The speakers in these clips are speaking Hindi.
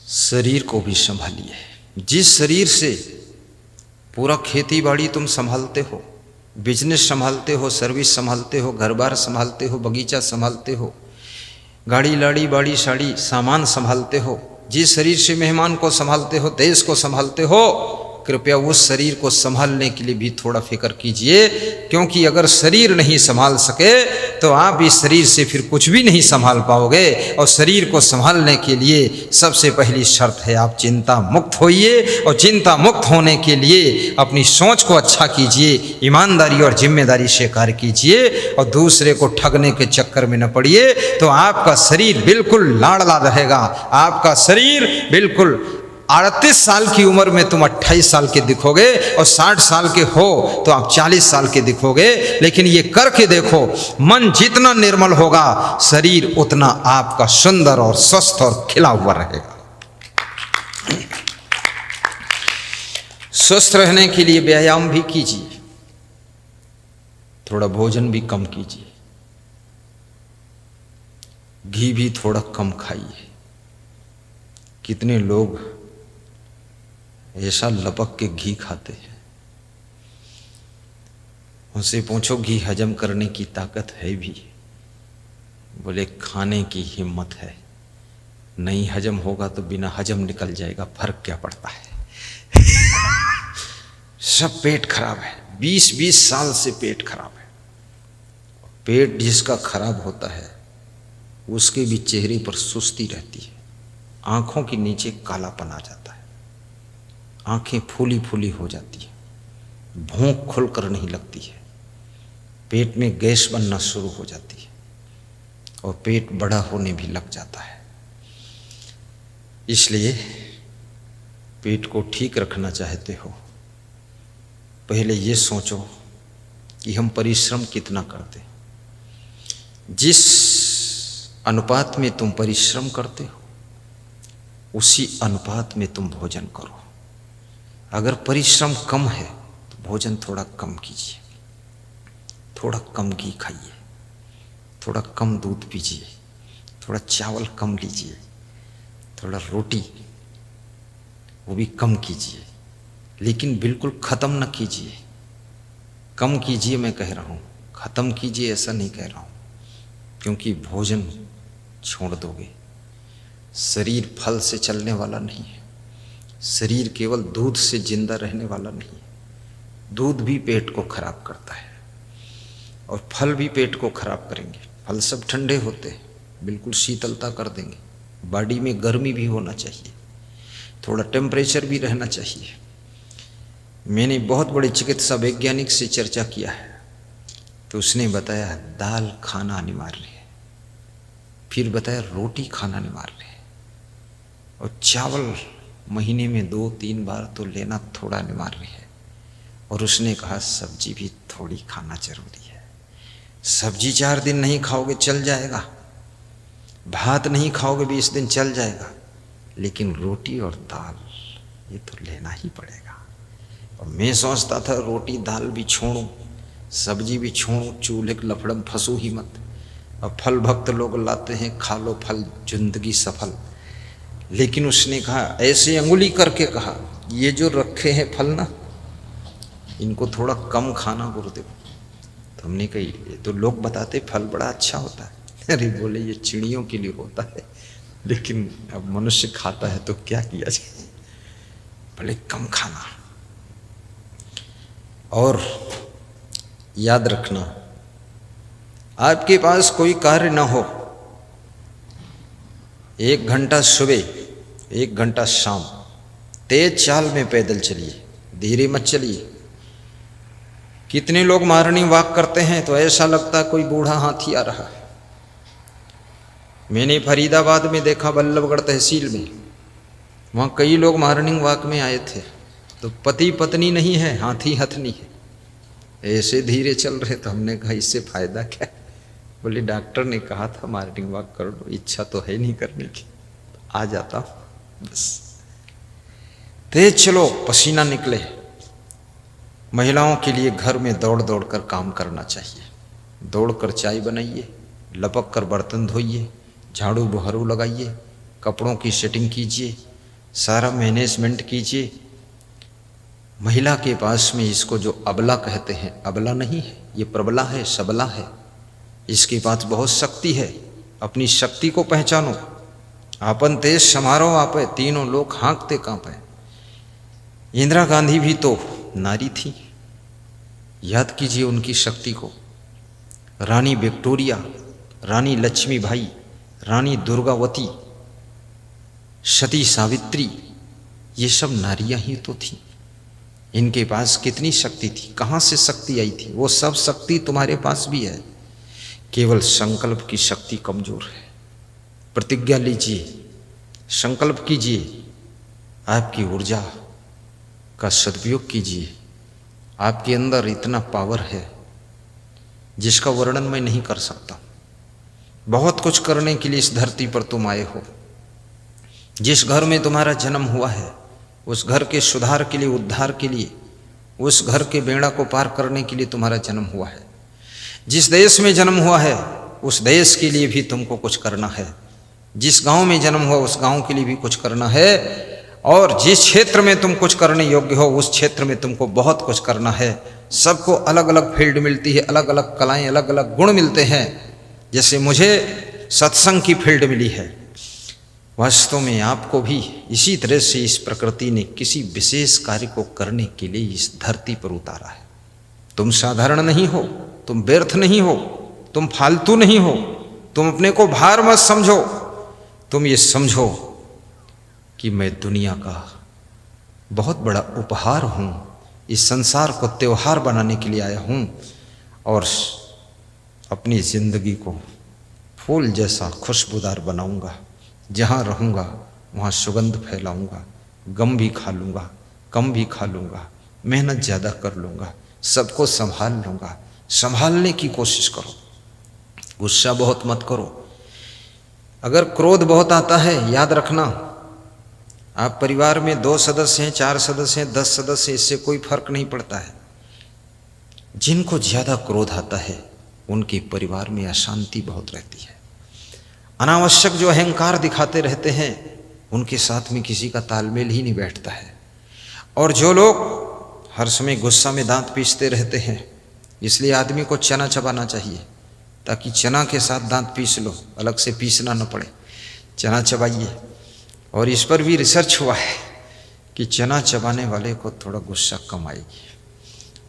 शरीर को भी संभालिए। जिस शरीर से पूरा खेती बाड़ी तुम संभालते हो, बिजनेस संभालते हो, सर्विस संभालते हो, घर बार संभालते हो, बगीचा संभालते हो, गाड़ी लाड़ी बाड़ी साड़ी सामान संभालते हो, जिस शरीर से मेहमान को संभालते हो, देश को संभालते हो, कृपया उस शरीर को संभालने के लिए भी थोड़ा फिक्र कीजिए। क्योंकि अगर शरीर नहीं संभाल सके तो आप इस शरीर से फिर कुछ भी नहीं संभाल पाओगे। और शरीर को संभालने के लिए सबसे पहली शर्त है आप चिंता मुक्त होइए। और चिंता मुक्त होने के लिए अपनी सोच को अच्छा कीजिए, ईमानदारी और जिम्मेदारी से कार्य कीजिए और दूसरे को ठगने के चक्कर में न पड़िए। तो आपका शरीर बिल्कुल लाड़ला रहेगा। आपका शरीर बिल्कुल 38 साल की उम्र में तुम 28 साल के दिखोगे और 60 साल के हो तो आप 40 साल के दिखोगे। लेकिन ये करके देखो, मन जितना निर्मल होगा शरीर उतना आपका सुंदर और स्वस्थ और खिला हुआ रहेगा। स्वस्थ रहने के लिए व्यायाम भी कीजिए, थोड़ा भोजन भी कम कीजिए, घी भी थोड़ा कम खाइए। कितने लोग ऐसा लपक के घी खाते हैं, उनसे पूछो घी हजम करने की ताकत है भी? बोले खाने की हिम्मत है, नहीं हजम होगा तो बिना हजम निकल जाएगा, फर्क क्या पड़ता है। सब पेट खराब है, 20-20 साल से पेट खराब है। पेट जिसका खराब होता है उसके भी चेहरे पर सुस्ती रहती है, आंखों के नीचे कालापन आ जाता है, आंखें फूली फूली हो जाती है, भूख खुलकर नहीं लगती है, पेट में गैस बनना शुरू हो जाती है और पेट बड़ा होने भी लग जाता है। इसलिए पेट को ठीक रखना चाहते हो, पहले ये सोचो कि हम परिश्रम कितना करते हैं। जिस अनुपात में तुम परिश्रम करते हो उसी अनुपात में तुम भोजन करो। अगर परिश्रम कम है तो भोजन थोड़ा कम कीजिए, थोड़ा कम घी खाइए, थोड़ा कम दूध पीजिए, थोड़ा चावल कम लीजिए, थोड़ा रोटी वो भी कम कीजिए, लेकिन बिल्कुल ख़त्म न कीजिए। कम कीजिए मैं कह रहा हूँ, ख़त्म कीजिए ऐसा नहीं कह रहा हूँ, क्योंकि भोजन छोड़ दोगे। शरीर फल से चलने वाला नहीं है, शरीर केवल दूध से जिंदा रहने वाला नहीं है। दूध भी पेट को खराब करता है और फल भी पेट को खराब करेंगे। फल सब ठंडे होते हैं, बिल्कुल शीतलता कर देंगे। बॉडी में गर्मी भी होना चाहिए, थोड़ा टेम्परेचर भी रहना चाहिए। मैंने बहुत बड़े चिकित्सा वैज्ञानिक से चर्चा किया है तो उसने बताया दाल खाना अनिवार्य है, फिर बताया रोटी खाना अनिवार्य है और चावल महीने में 2-3 बार तो लेना थोड़ा अनिवार्य है। और उसने कहा सब्जी भी थोड़ी खाना जरूरी है। सब्जी 4 दिन नहीं खाओगे चल जाएगा, भात नहीं खाओगे 20 दिन चल जाएगा, लेकिन रोटी और दाल ये तो लेना ही पड़ेगा। और मैं सोचता था रोटी दाल भी छोड़ूं, सब्जी भी छोड़ूं, चूल्हे के लफड़म फंसू ही मत। अब फल भक्त लोग लाते हैं, खा लो फल जिंदगी सफल। लेकिन उसने कहा, ऐसे अंगुली करके कहा, ये जो रखे हैं फल ना इनको थोड़ा कम खाना गुरुदेव। तो हमने कही ये तो लोग बताते फल बड़ा अच्छा होता है। अरे बोले ये चिड़ियों के लिए होता है, लेकिन अब मनुष्य खाता है तो क्या किया जाए। भले कम खाना। और याद रखना, आपके पास कोई कार्य ना हो, 1 घंटा सुबह 1 घंटा शाम तेज चाल में पैदल चलिए, धीरे मत चलिए। कितने लोग मॉर्निंग वॉक करते हैं तो ऐसा लगता है कोई बूढ़ा हाथी आ रहा है। मैंने फरीदाबाद में देखा, बल्लभगढ़ तहसील में, वहाँ कई लोग मॉर्निंग वॉक में आए थे तो पति पत्नी नहीं है, हाथी हथनी है, ऐसे धीरे चल रहे। तो हमने कहा इससे फायदा क्या? बोले डॉक्टर ने कहा था मॉर्निंग वॉक कर लो, इच्छा तो है नहीं करने की, आ जाता बस। तेज चलो, पसीना निकले। महिलाओं के लिए घर में दौड़ दौड़ कर काम करना चाहिए। दौड़ कर चाय बनाइए, लपक कर बर्तन धोइए, झाड़ू बहरू लगाइए, कपड़ों की सेटिंग कीजिए, सारा मैनेजमेंट कीजिए। महिला के पास में इसको जो अबला कहते हैं, अबला नहीं है, ये प्रबला है, सबला है। इसके पास बहुत शक्ति है। अपनी शक्ति को पहचानो। आपन तेज समारोह आपे, तीनों लोग हाँकते कांपे। इंदिरा गांधी भी तो नारी थी, याद कीजिए उनकी शक्ति को। रानी विक्टोरिया, रानी लक्ष्मीबाई, रानी दुर्गावती, सती सावित्री, ये सब नारियां ही तो थी। इनके पास कितनी शक्ति थी, कहाँ से शक्ति आई थी? वो सब शक्ति तुम्हारे पास भी है, केवल संकल्प की शक्ति कमजोर है। प्रतिज्ञा लीजिए, संकल्प कीजिए, आपकी ऊर्जा का सदुपयोग कीजिए। आपके अंदर इतना पावर है जिसका वर्णन मैं नहीं कर सकता। बहुत कुछ करने के लिए इस धरती पर तुम आए हो। जिस घर में तुम्हारा जन्म हुआ है, उस घर के सुधार के लिए, उद्धार के लिए, उस घर के बेड़ा को पार करने के लिए तुम्हारा जन्म हुआ है। जिस देश में जन्म हुआ है, उस देश के लिए भी तुमको कुछ करना है। जिस गांव में जन्म हुआ, उस गांव के लिए भी कुछ करना है। और जिस क्षेत्र में तुम कुछ करने योग्य हो, उस क्षेत्र में तुमको बहुत कुछ करना है। सबको अलग अलग फील्ड मिलती है, अलग अलग कलाएं, अलग अलग गुण मिलते हैं। जैसे मुझे सत्संग की फील्ड मिली है, वास्तव में आपको भी इसी तरह से इस प्रकृति ने किसी विशेष कार्य को करने के लिए इस धरती पर उतारा है। तुम साधारण नहीं हो, तुम व्यर्थ नहीं हो, तुम फालतू नहीं हो। तुम अपने को भार मत समझो। तुम ये समझो कि मैं दुनिया का बहुत बड़ा उपहार हूँ। इस संसार को त्योहार बनाने के लिए आया हूँ और अपनी जिंदगी को फूल जैसा खुशबूदार बनाऊंगा। जहाँ रहूँगा वहाँ सुगंध फैलाऊंगा। गम भी खा लूँगा, कम भी खा लूँगा, मेहनत ज़्यादा कर लूँगा, सबको संभाल लूँगा। संभालने की कोशिश करो, गुस्सा बहुत मत करो। अगर क्रोध बहुत आता है, याद रखना, आप परिवार में 2 सदस्य हैं, 4 सदस्य हैं, 10 सदस्य, इससे कोई फर्क नहीं पड़ता है। जिनको ज़्यादा क्रोध आता है उनके परिवार में अशांति बहुत रहती है। अनावश्यक जो अहंकार दिखाते रहते हैं उनके साथ में किसी का तालमेल ही नहीं बैठता है। और जो लोग हर समय गुस्सा में दांत पीसते रहते हैं, इसलिए आदमी को चना चबाना चाहिए, ताकि चना के साथ दांत पीस लो, अलग से पीसना न पड़े। चना चबाइए। और इस पर भी रिसर्च हुआ है कि चना चबाने वाले को थोड़ा गुस्सा कम आएगी।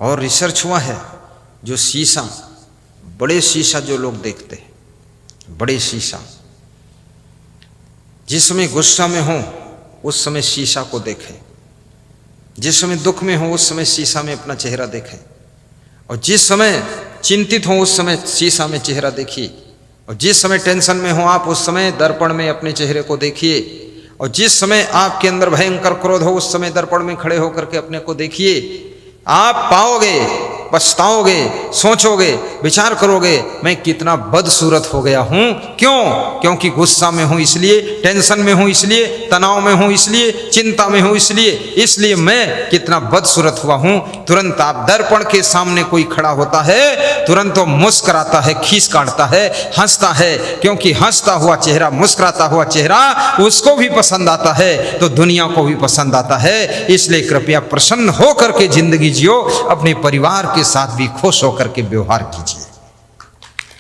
और रिसर्च हुआ है, जो शीशा, बड़े शीशा जो लोग देखते हैं, बड़े शीशा, जिस समय गुस्सा में हो उस समय शीशा को देखें, जिस समय दुख में हो उस समय शीशा में अपना चेहरा देखें, और जिस समय चिंतित हो उस समय शीशा में चेहरा देखिए, और जिस समय टेंशन में हो आप उस समय दर्पण में अपने चेहरे को देखिए, और जिस समय आपके अंदर भयंकर क्रोध हो उस समय दर्पण में खड़े होकर के अपने को देखिए। आप पाओगे, पछताओगे, सोचोगे, विचार करोगे, मैं कितना बदसूरत हो गया हूं। क्यों? क्योंकि गुस्सा में हूं इसलिए, टेंशन में हूं इसलिए, तनाव में हूं इसलिए, चिंता में हूं इसलिए मैं कितना बदसूरत हुआ हूं। तुरंत आप दर्पण के सामने कोई खड़ा होता है, तुरंत वो मुस्कुराता है, खीस काटता है, हंसता है, क्योंकि हंसता हुआ चेहरा, मुस्कुराता हुआ चेहरा उसको भी पसंद आता है तो दुनिया को भी पसंद आता है। इसलिए कृपया प्रसन्न होकर के जिंदगी जियो, अपने परिवार के साथ भी खुश होकर के व्यवहार कीजिए,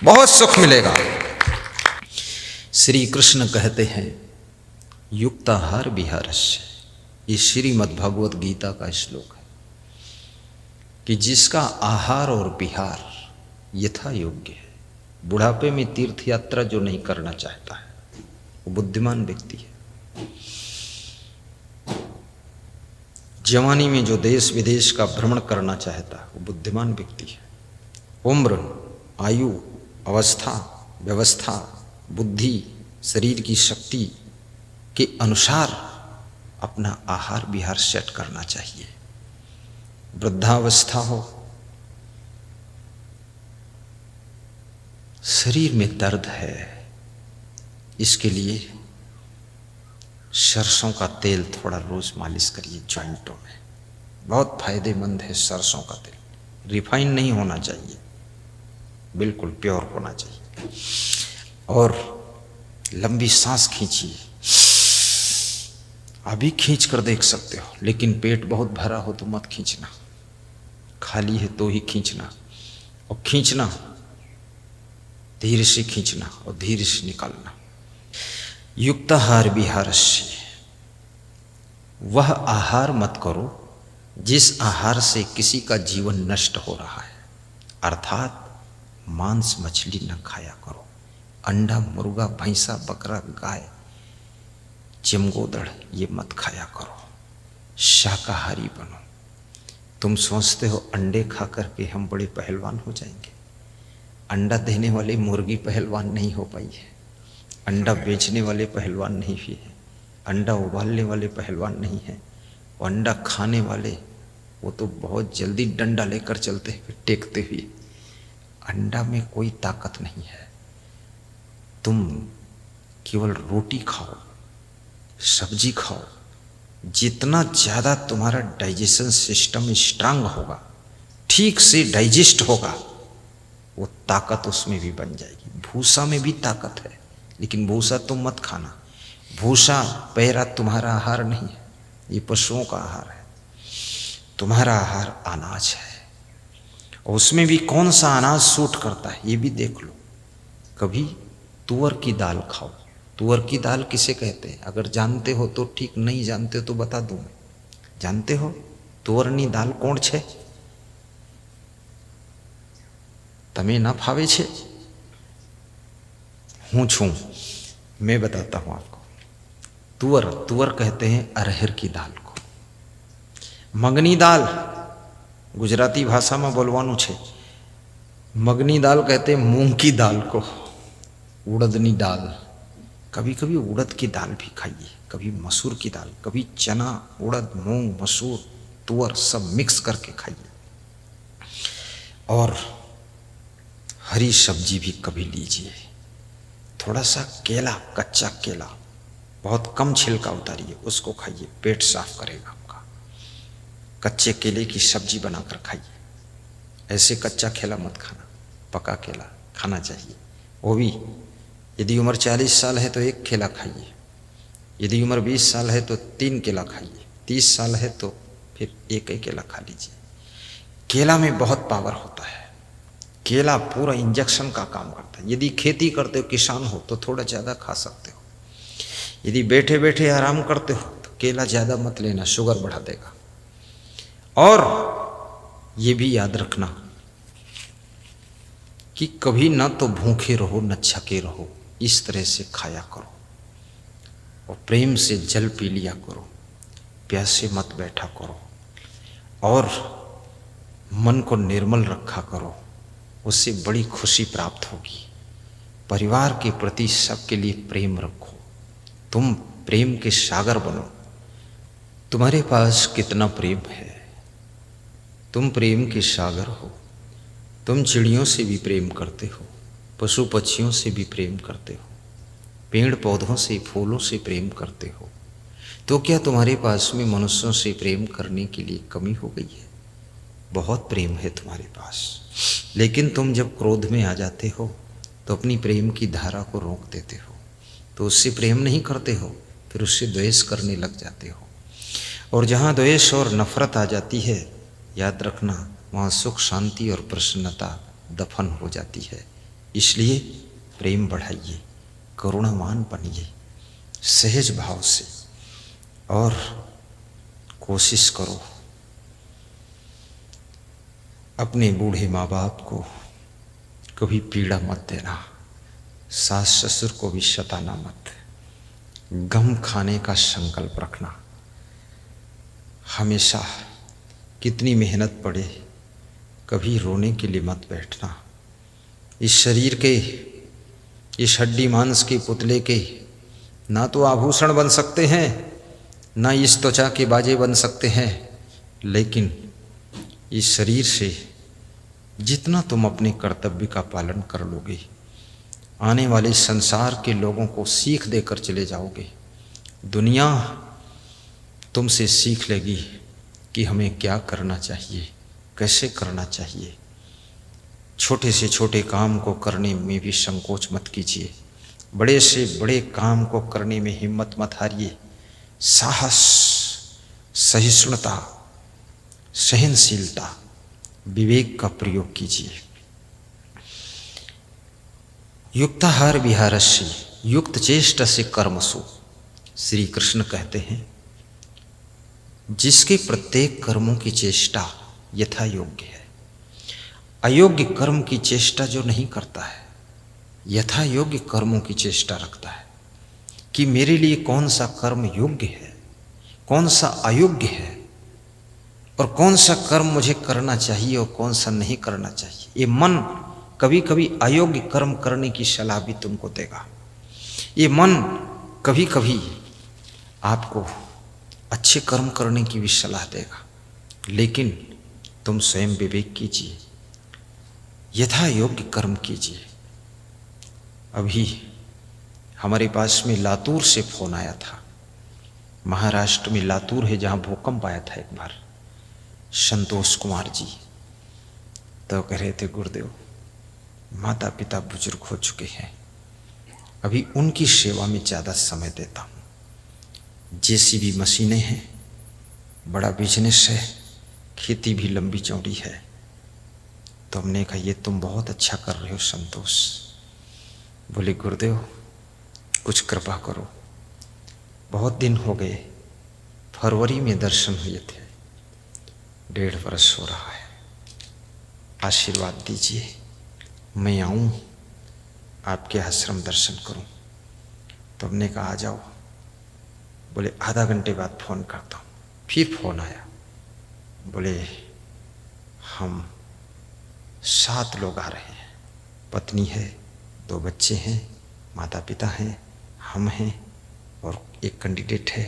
बहुत सुख मिलेगा। श्री कृष्ण कहते हैं युक्ताहार विहारस्य, ये श्रीमद् भगवत गीता का श्लोक है कि जिसका आहार और विहार यथा योग्य है, बुढ़ापे में तीर्थ यात्रा जो नहीं करना चाहता है वो बुद्धिमान व्यक्ति है। जवानी में जो देश विदेश का भ्रमण करना चाहता है वो बुद्धिमान व्यक्ति है। उम्र, आयु, अवस्था, व्यवस्था, बुद्धि, शरीर की शक्ति के अनुसार अपना आहार विहार सेट करना चाहिए। वृद्धावस्था हो, शरीर में दर्द है, इसके लिए सरसों का तेल थोड़ा रोज मालिश करिए जॉइंटों में, बहुत फायदेमंद है सरसों का तेल। रिफाइन नहीं होना चाहिए, बिल्कुल प्योर होना चाहिए। और लंबी सांस खींचिए अभी खींच कर देख सकते हो, लेकिन पेट बहुत भरा हो तो मत खींचना, खाली है तो ही खींचना, और खींचना धीरे से खींचना और धीरे से निकालना। युक्ताहार विहारस्य, वह आहार मत करो जिस आहार से किसी का जीवन नष्ट हो रहा है, अर्थात मांस मछली न खाया करो, अंडा मुर्गा भैंसा बकरा गाय चमगोदड़ ये मत खाया करो, शाकाहारी बनो। तुम सोचते हो अंडे खा करके हम बड़े पहलवान हो जाएंगे। अंडा देने वाली मुर्गी पहलवान नहीं हो पाई है, अंडा बेचने वाले पहलवान नहीं हुए हैं, अंडा उबालने वाले पहलवान नहीं हैं, और अंडा खाने वाले वो तो बहुत जल्दी डंडा लेकर चलते हुए टेकते हुए। अंडा में कोई ताकत नहीं है। तुम केवल रोटी खाओ, सब्जी खाओ, जितना ज़्यादा तुम्हारा डाइजेशन सिस्टम स्ट्रांग होगा, ठीक से डाइजेस्ट होगा, वो ताकत उसमें भी बन जाएगी। भूसा में भी ताकत है, लेकिन भूसा तुम मत खाना। भूसा पैरा तुम्हारा आहार नहीं है, ये पशुओं का आहार है। तुम्हारा आहार अनाज है, और उसमें भी कौन सा अनाज सूट करता है ये भी देख लो। कभी तुअर की दाल खाओ। तुअर की दाल किसे कहते हैं? अगर जानते हो तो ठीक, नहीं जानते हो तो बता दूं मैं। जानते हो तुअરની दाल कौन छे? तमे ना फावे छे? हूँ छू, मैं बताता हूँ आपको। तुअर, तुअर कहते हैं अरहर की दाल को। मगनी दाल गुजराती भाषा में बोलवानुं छे। मगनी दाल कहते हैं मूंग की दाल को, उड़दनी दाल। कभी कभी उड़द की दाल भी खाइए, कभी मसूर की दाल, कभी चना उड़द मूंग मसूर तुअर सब मिक्स करके खाइए। और हरी सब्जी भी कभी लीजिए। थोड़ा सा केला, कच्चा केला, बहुत कम छिलका उतारिए, उसको खाइए, पेट साफ करेगा आपका। कच्चे केले की सब्जी बनाकर खाइए। ऐसे कच्चा केला मत खाना, पका केला खाना चाहिए। वो भी यदि उम्र 40 साल है तो 1 केला खाइए, यदि उम्र 20 साल है तो 3 केला खाइए, 30 साल है तो फिर 1 केला खा लीजिए। केला में बहुत पावर होता है। केला पूरा इंजेक्शन का काम करता है। यदि खेती करते हो, किसान हो, तो थोड़ा ज़्यादा खा सकते हो। यदि बैठे बैठे आराम करते हो तो केला ज़्यादा मत लेना, शुगर बढ़ा देगा। और ये भी याद रखना कि कभी ना तो भूखे रहो न छके रहो, इस तरह से खाया करो। और प्रेम से जल पी लिया करो, प्यासे मत बैठा करो, और मन को निर्मल रखा करो, उससे बड़ी खुशी प्राप्त होगी। परिवार के प्रति सबके लिए प्रेम रखो। तुम प्रेम के सागर बनो। तुम्हारे पास कितना प्रेम है, तुम प्रेम के सागर हो। तुम चिड़ियों से भी प्रेम करते हो, पशु पक्षियों से भी प्रेम करते हो, पेड़ पौधों से फूलों से प्रेम करते हो। तो क्या तुम्हारे पास में मनुष्यों से प्रेम करने के लिए कमी हो गई है? बहुत प्रेम है तुम्हारे पास। लेकिन तुम जब क्रोध में आ जाते हो तो अपनी प्रेम की धारा को रोक देते हो, तो उससे प्रेम नहीं करते हो, फिर उससे द्वेष करने लग जाते हो। और जहाँ द्वेष और नफरत आ जाती है, याद रखना वहाँ सुख शांति और प्रसन्नता दफन हो जाती है। इसलिए प्रेम बढ़ाइए, करुणावान बनिए सहज भाव से, और कोशिश करो अपने बूढ़े माँ बाप को कभी पीड़ा मत देना, सास ससुर को भी सताना मत। गम खाने का संकल्प रखना हमेशा। कितनी मेहनत पड़े, कभी रोने के लिए मत बैठना। इस शरीर के, इस हड्डी मांस के पुतले के ना तो आभूषण बन सकते हैं, ना इस त्वचा के बाजे बन सकते हैं, लेकिन इस शरीर से जितना तुम अपने कर्तव्य का पालन कर लोगे, आने वाले संसार के लोगों को सीख देकर चले जाओगे। दुनिया तुमसे सीख लेगी कि हमें क्या करना चाहिए, कैसे करना चाहिए। छोटे से छोटे काम को करने में भी संकोच मत कीजिए, बड़े से बड़े काम को करने में हिम्मत मत हारिए। साहस, सहिष्णुता, सहनशीलता, विवेक का प्रयोग कीजिए। युक्ताहार विहारस्य युक्त चेष्टस्य कर्मसु, श्री कृष्ण कहते हैं जिसके प्रत्येक कर्मों की चेष्टा यथा योग्य है। अयोग्य कर्म की चेष्टा जो नहीं करता है, यथा योग्य कर्मों की चेष्टा रखता है कि मेरे लिए कौन सा कर्म योग्य है, कौन सा अयोग्य है, और कौन सा कर्म मुझे करना चाहिए और कौन सा नहीं करना चाहिए। ये मन कभी कभी अयोग्य कर्म करने की सलाह भी तुमको देगा। ये मन कभी कभी आपको अच्छे कर्म करने की भी सलाह देगा, लेकिन तुम स्वयं विवेक कीजिए, यथा योग्य कर्म कीजिए। अभी हमारे पास में लातूर से फोन आया था, महाराष्ट्र में लातूर है जहाँ भूकंप आया था एक बार, संतोष कुमार जी। तो कह रहे थे गुरुदेव माता पिता बुजुर्ग हो चुके हैं, अभी उनकी सेवा में ज़्यादा समय देता हूँ। जेसीबी मशीनें हैं, बड़ा बिजनेस है, खेती भी लंबी चौड़ी है। तो हमने कहा ये तुम बहुत अच्छा कर रहे हो संतोष। बोले गुरुदेव कुछ कृपा करो, बहुत दिन हो गए, फरवरी में दर्शन हुए थे, 1.5 वर्ष हो रहा है, आशीर्वाद दीजिए मैं आऊँ आपके आश्रम दर्शन करूँ। तो हमने कहा आ जाओ। बोले आधा घंटे बाद फ़ोन करता हूँ। फिर फ़ोन आया, बोले हम 7 लोग आ रहे हैं, पत्नी है, 2 बच्चे हैं, माता पिता हैं, हम हैं और एक कैंडिडेट है,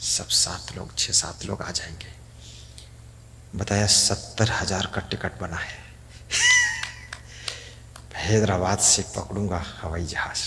सब 7 लोग 6-7 लोग आ जाएंगे। बताया 70,000 का टिकट बना है। हैदराबाद से पकड़ूंगा हवाई जहाज़।